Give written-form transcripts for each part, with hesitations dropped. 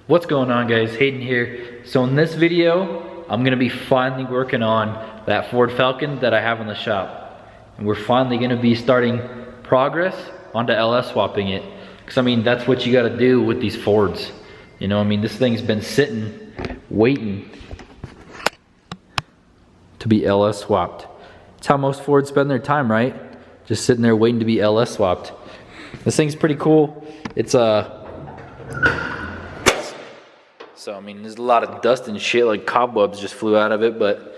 What's going on, guys? Hayden here. So in this video, I'm gonna be finally working on that Ford Falcon that I have in the shop. And we're finally gonna be starting progress onto LS swapping it. Cause I mean, that's what you gotta do with these Fords. You know, I mean, this thing's been sitting, waiting to be LS swapped. That's how most Fords spend their time, right? Just sitting there waiting to be LS swapped. This thing's pretty cool. It's so I mean, there's a lot of dust and shit, like cobwebs just flew out of it, but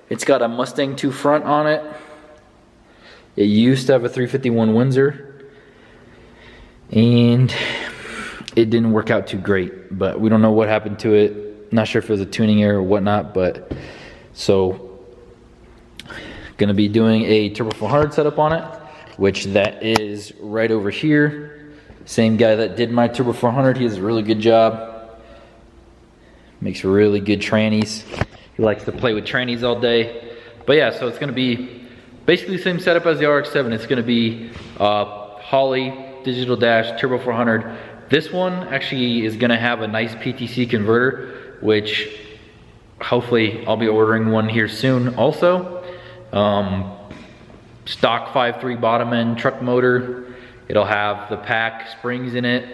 it's got a Mustang 2 front on it. It used to have a 351 Windsor, and it didn't work out too great, but we don't know what happened to it. Not sure if it was a tuning error or whatnot, but so gonna be doing a Turbo 400 setup on it, which that is right over here. Same guy that did my Turbo 400, he does a really good job. Makes really good trannies. He likes to play with trannies all day. But yeah, so it's gonna be basically the same setup as the RX-7. It's gonna be Holley, digital dash, Turbo 400. This one actually is gonna have a nice PTC converter, which hopefully I'll be ordering one here soon also. Stock 5.3 bottom end truck motor. It'll have the pack springs in it.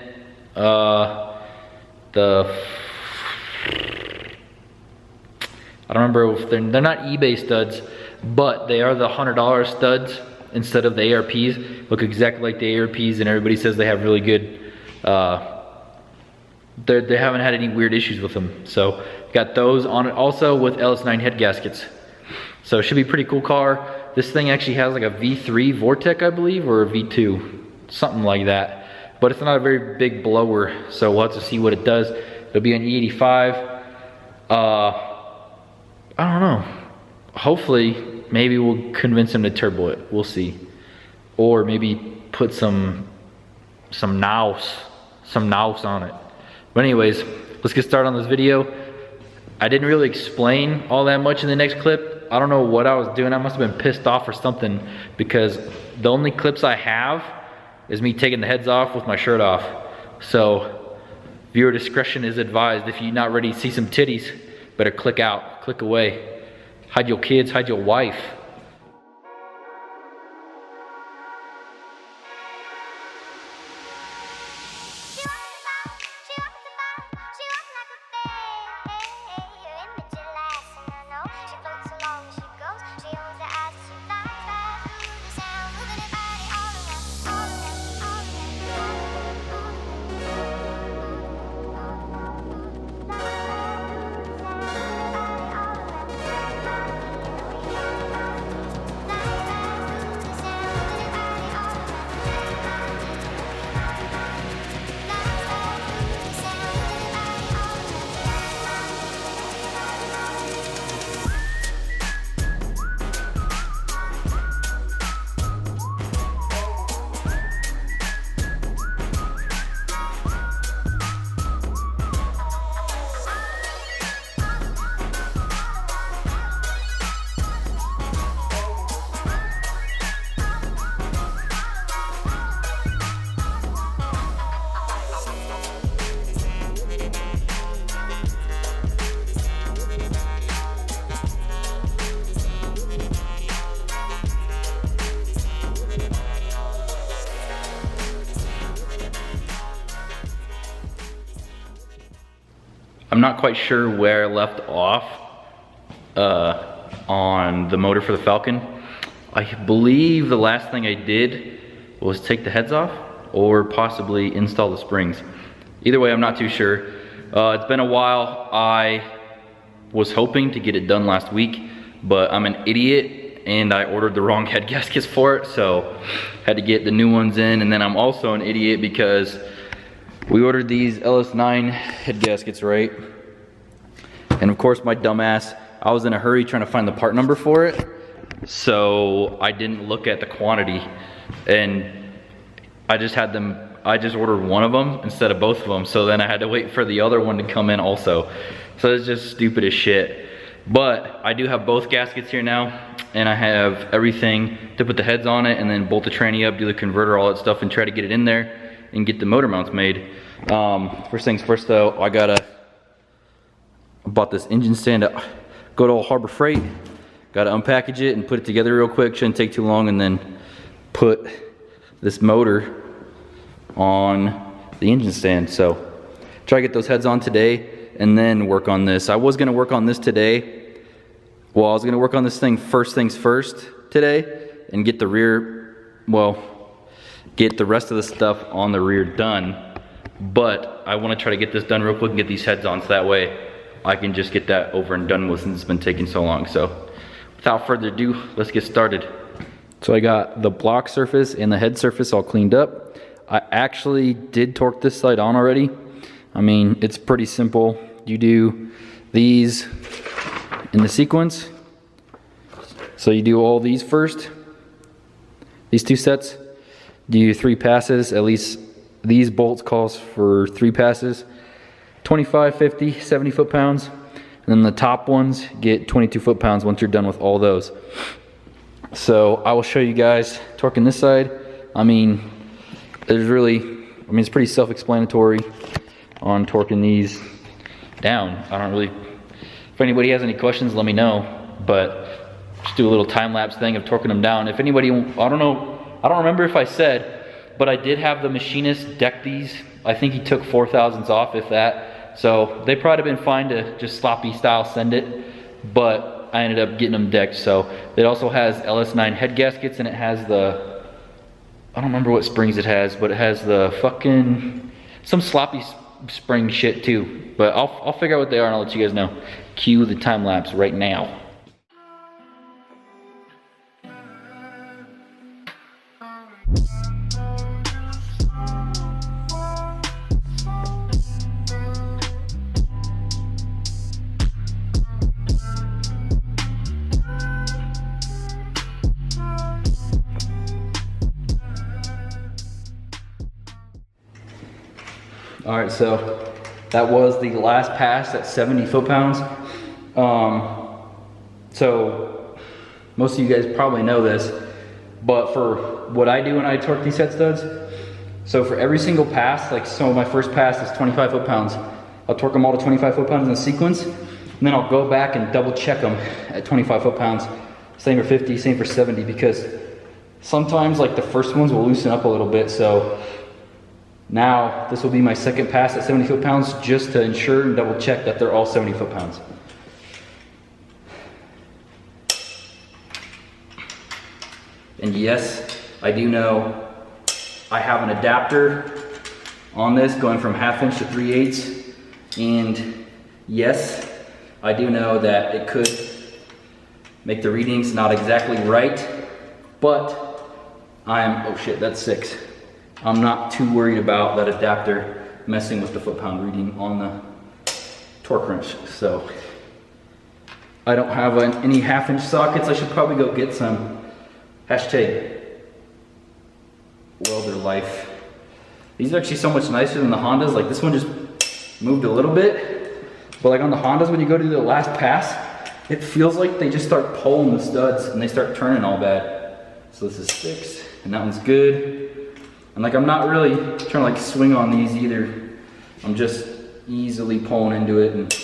I don't remember if they're not eBay studs, but they are the $100 studs instead of the ARPs. Look exactly like the ARPs, and everybody says they have really good, they haven't had any weird issues with them. So got those on it also with LS9 head gaskets. So it should be a pretty cool car. This thing actually has like a V3 Vortec, I believe, or a V2, something like that. But it's not a very big blower, so we'll have to see what it does. It'll be an E85. I don't know. Hopefully, maybe we'll convince him to turbo it. We'll see. Or maybe put some nous on it. But anyways, let's get started on this video. I didn't really explain all that much in the next clip. I don't know what I was doing. I must have been pissed off or something, because the only clips I have is me taking the heads off with my shirt off. So viewer discretion is advised. If you're not ready to see some titties, better click out, click away. Hide your kids, hide your wife. I'm not quite sure where I left off on the motor for the Falcon. I believe the last thing I did was take the heads off or possibly install the springs. Either way, I'm not too sure. It's been a while. I was hoping to get it done last week, but I'm an idiot and I ordered the wrong head gaskets for it, so had to get the new ones in. And then I'm also an idiot because we ordered these LS9 head gaskets, right? And of course, my dumbass, I was in a hurry trying to find the part number for it, so I didn't look at the quantity, and I just ordered one of them instead of both of them, so then I had to wait for the other one to come in also. So it's just stupid as shit. But I do have both gaskets here now, and I have everything to put the heads on it and then bolt the tranny up, do the converter, all that stuff, and try to get it in there and get the motor mounts made. First things first though, I bought this engine stand at good old Harbor Freight. Gotta unpackage it and put it together real quick. Shouldn't take too long, and then put this motor on the engine stand. So try to get those heads on today and then work on this. I was gonna work on this today. Well, I was gonna work on this thing first things first today and get the rear, well, get the rest of the stuff on the rear done. But I wanna try to get this done real quick and get these heads on so that way I can just get that over and done with since it's been taking so long. So without further ado, let's get started. So I got the block surface and the head surface all cleaned up. I actually did torque this side on already. I mean, it's pretty simple. You do these in the sequence. So you do all these first, these two sets. Do 3 passes, at least these bolts calls for 3 passes. 25, 50, 70 foot-pounds. And then the top ones get 22 foot-pounds once you're done with all those. So I will show you guys torquing this side. I mean, it's pretty self-explanatory on torquing these down. I don't really, if anybody has any questions, let me know. But just do a little time-lapse thing of torquing them down. If anybody, I don't remember if I said, but I did have the machinist deck these. I think he took 4,000ths off, if that. So they probably have been fine to just sloppy style send it, but I ended up getting them decked. So it also has LS9 head gaskets, and it has the, I don't remember what springs it has, but it has the fucking, some sloppy spring shit too. But I'll figure out what they are and I'll let you guys know. Cue the time lapse right now. All right, so that was the last pass at 70 foot-pounds. So most of you guys probably know this, but for what I do when I torque these head studs, so for every single pass, like so my first pass is 25 foot-pounds. I'll torque them all to 25 foot-pounds in the sequence, and then I'll go back and double check them at 25 foot-pounds. Same for 50, same for 70, because sometimes like the first ones will loosen up a little bit. So now this will be my second pass at 70 foot-pounds just to ensure and double check that they're all 70 foot-pounds. And yes, I do know I have an adapter on this going from 1/2 inch to 3/8. And yes, I do know that it could make the readings not exactly right, but oh shit, that's 6. I'm not too worried about that adapter messing with the foot-pound reading on the torque wrench. So I don't have any 1/2 inch sockets. I should probably go get some. Hashtag welder life. These are actually so much nicer than the Hondas. Like this one just moved a little bit, but like on the Hondas, when you go to the last pass, it feels like they just start pulling the studs and they start turning all bad. So this is 6 and that one's good. And like I'm not really trying to like swing on these either. I'm just easily pulling into it and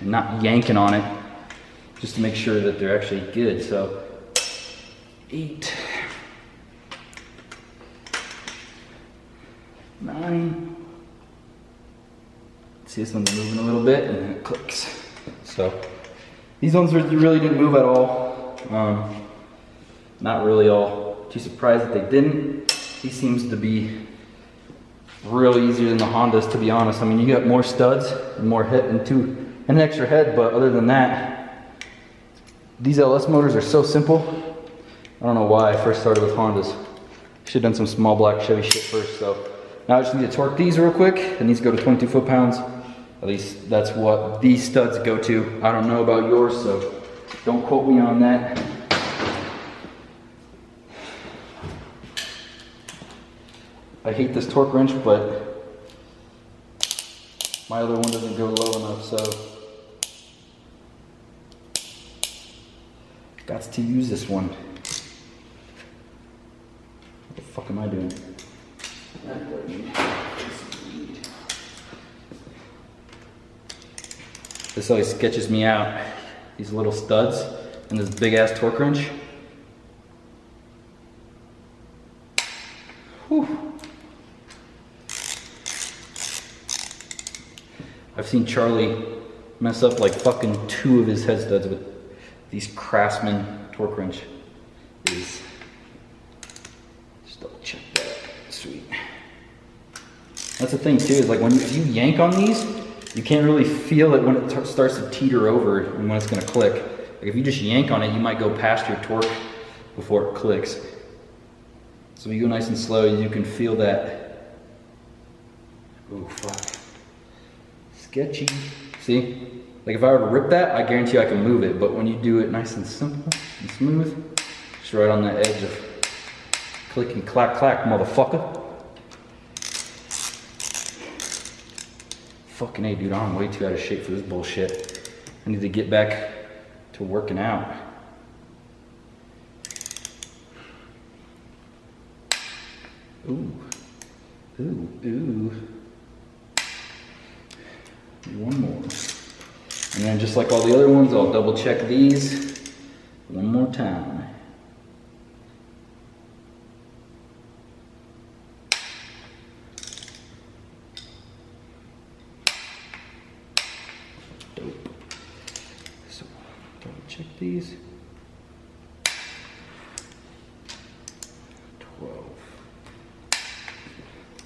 not yanking on it, just to make sure that they're actually good. So 8, 9. See, this one's moving a little bit and then it clicks. So these ones really didn't move at all. Not really all too surprised that they didn't. He seems to be real easier than the Hondas, to be honest. I mean, you got more studs and more hit and an extra head, but other than that, these LS motors are so simple. I don't know why I first started with Hondas. Should have done some small block Chevy shit first. So now I just need to torque these real quick, and these go to 22 foot-pounds. At least that's what these studs go to. I don't know about yours, so don't quote me on that. I hate this torque wrench, but my other one doesn't go low enough, so got to use this one. What the fuck am I doing? This always sketches me out. These little studs and this big ass torque wrench. Whew. I've seen Charlie mess up like fucking 2 of his head studs with these Craftsman torque wrench. Just double check that. Sweet. That's the thing too, is like if you yank on these, you can't really feel it when it starts to teeter over and when it's gonna click. Like if you just yank on it, you might go past your torque before it clicks. So if you go nice and slow, you can feel that. Oh fuck. Sketchy. See? Like if I were to rip that, I guarantee you I can move it. But when you do it nice and simple and smooth, just right on that edge of click and clack clack, motherfucker. Fucking A, dude, I'm way too out of shape for this bullshit. I need to get back to working out. Ooh. Ooh, ooh. One more. And then just like all the other ones, I'll double check these one more time. Dope. So, double check these. 12.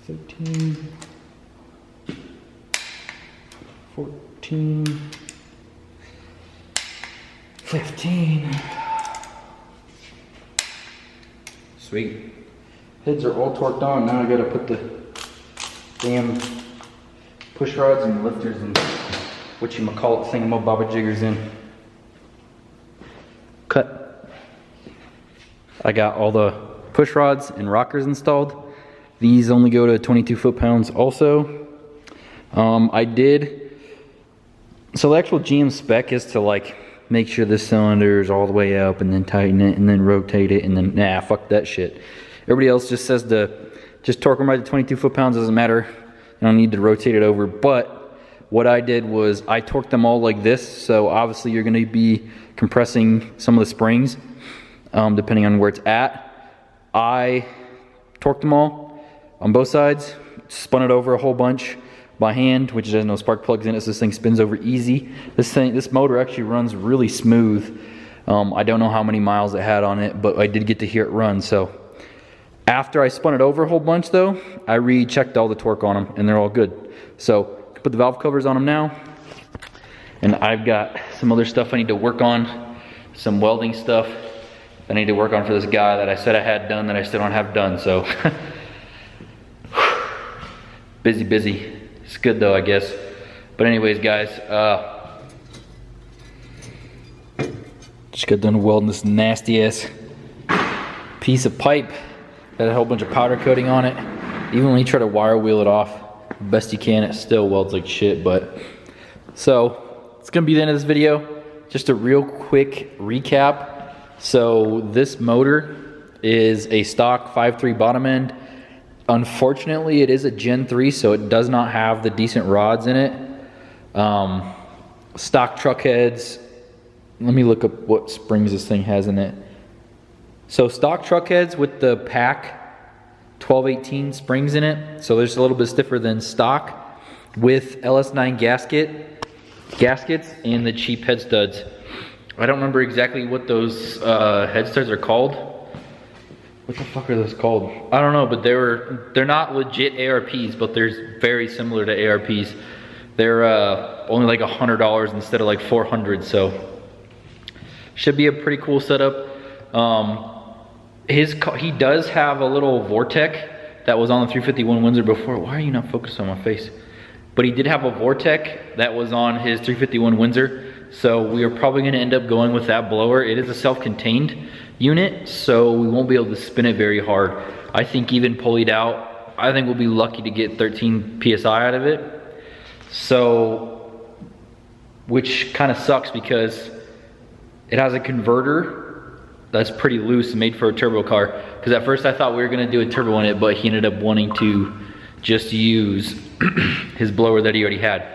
13. 14. 15. Sweet. Heads are all torqued on. Now I gotta put the damn push rods and lifters and whatchamacallit thingamabobbajiggers in. Cut. I got all the push rods and rockers installed. These only go to 22 foot-pounds also. I did, so the actual GM spec is to like make sure the cylinder is all the way up and then tighten it and then rotate it and then, nah, fuck that shit. Everybody else just says to just torque them right to 22 foot-pounds, doesn't matter. You don't need to rotate it over. But what I did was I torqued them all like this. So obviously you're gonna be compressing some of the springs depending on where it's at. I torqued them all on both sides, spun it over a whole bunch by hand, which has no spark plugs in it, so this thing spins over easy. This motor actually runs really smooth. I don't know how many miles it had on it, but I did get to hear it run. So after I spun it over a whole bunch though, I rechecked all the torque on them and they're all good. So put the valve covers on them now. And I've got some other stuff I need to work on, some welding stuff I need to work on for this guy that I said I had done that I still don't have done. So busy. It's good though, I guess. But anyways, guys, just got done welding this nasty ass piece of pipe that had a whole bunch of powder coating on it. Even when you try to wire wheel it off best you can, it still welds like shit. But so it's gonna be the end of this video. Just a real quick recap. So this motor is a stock 5.3 bottom end. Unfortunately, it is a Gen 3, so it does not have the decent rods in it. Stock truck heads, let me look up what springs this thing has in it. So stock truck heads with the pack 1218 springs in it, so there's a little bit stiffer than stock, with LS9 gaskets and the cheap head studs. I don't remember exactly what those head studs are called. What the fuck are those called? I don't know, but they're not legit ARPs, but they're very similar to ARPs. They're only like $100 instead of like $400, so should be a pretty cool setup. He does have a little Vortec that was on the 351 Windsor before. Why are you not focused on my face? But he did have a Vortec that was on his 351 Windsor, so we are probably going to end up going with that blower. It is a self-contained unit, so we won't be able to spin it very hard. I think even pulleyed out, I think we'll be lucky to get 13 PSI out of it. So, which kind of sucks because it has a converter that's pretty loose and made for a turbo car. Because at first I thought we were gonna do a turbo in it, but he ended up wanting to just use his blower that he already had.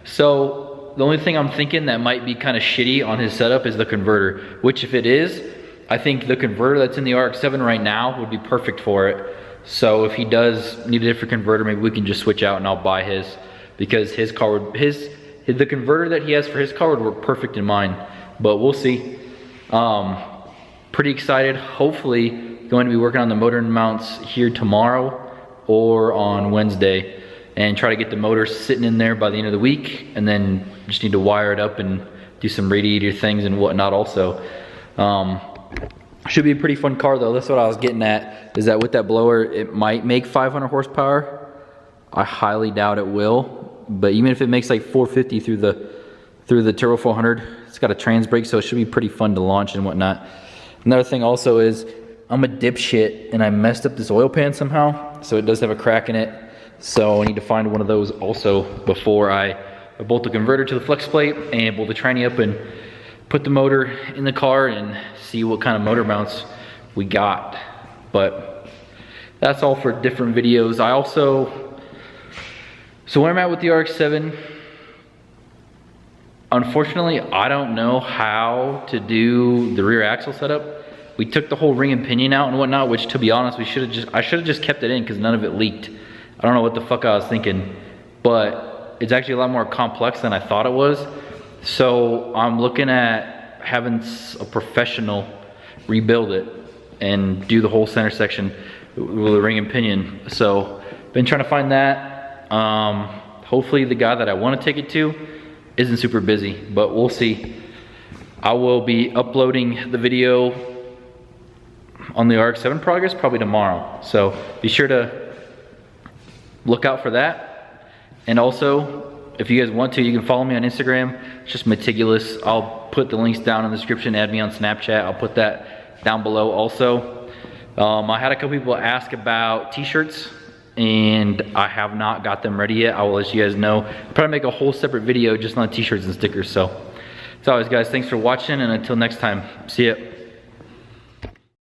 So the only thing I'm thinking that might be kind of shitty on his setup is the converter, which if it is, I think the converter that's in the RX-7 right now would be perfect for it. So if he does need a different converter, maybe we can just switch out and I'll buy his, because his car would, the converter that he has for his car would work perfect in mine, but we'll see. Pretty excited. Hopefully going to be working on the motor mounts here tomorrow or on Wednesday and try to get the motor sitting in there by the end of the week, and then just need to wire it up and do some radiator things and whatnot also. Should be a pretty fun car though. That's what I was getting at, is that with that blower it might make 500 horsepower. I highly doubt it will, but even if it makes like 450 through the Turbo 400, it's got a trans brake, so it should be pretty fun to launch and whatnot. Another thing also is I'm a dipshit and I messed up this oil pan somehow, so it does have a crack in it. So I need to find one of those also before I bolt the converter to the flex plate and bolt the tranny up and put the motor in the car and see what kind of motor mounts we got. But that's all for different videos. So where I'm at with the RX-7, unfortunately, I don't know how to do the rear axle setup. We took the whole ring and pinion out and whatnot, which to be honest, I should have just kept it in because none of it leaked. I don't know what the fuck I was thinking, but it's actually a lot more complex than I thought it was. So I'm looking at having a professional rebuild it and do the whole center section with a ring and pinion. So been trying to find that. Hopefully the guy that I want to take it to isn't super busy, but we'll see. I will be uploading the video on the RX-7 progress probably tomorrow. So be sure to look out for that. And also, if you guys want to, you can follow me on Instagram. It's just Metigulous. I'll put the links down in the description. Add me on Snapchat. I'll put that down below also. I had a couple people ask about t-shirts, and I have not got them ready yet. I will let you guys know. I'll probably make a whole separate video just on t-shirts and stickers. So as always guys, thanks for watching, and until next time, see ya.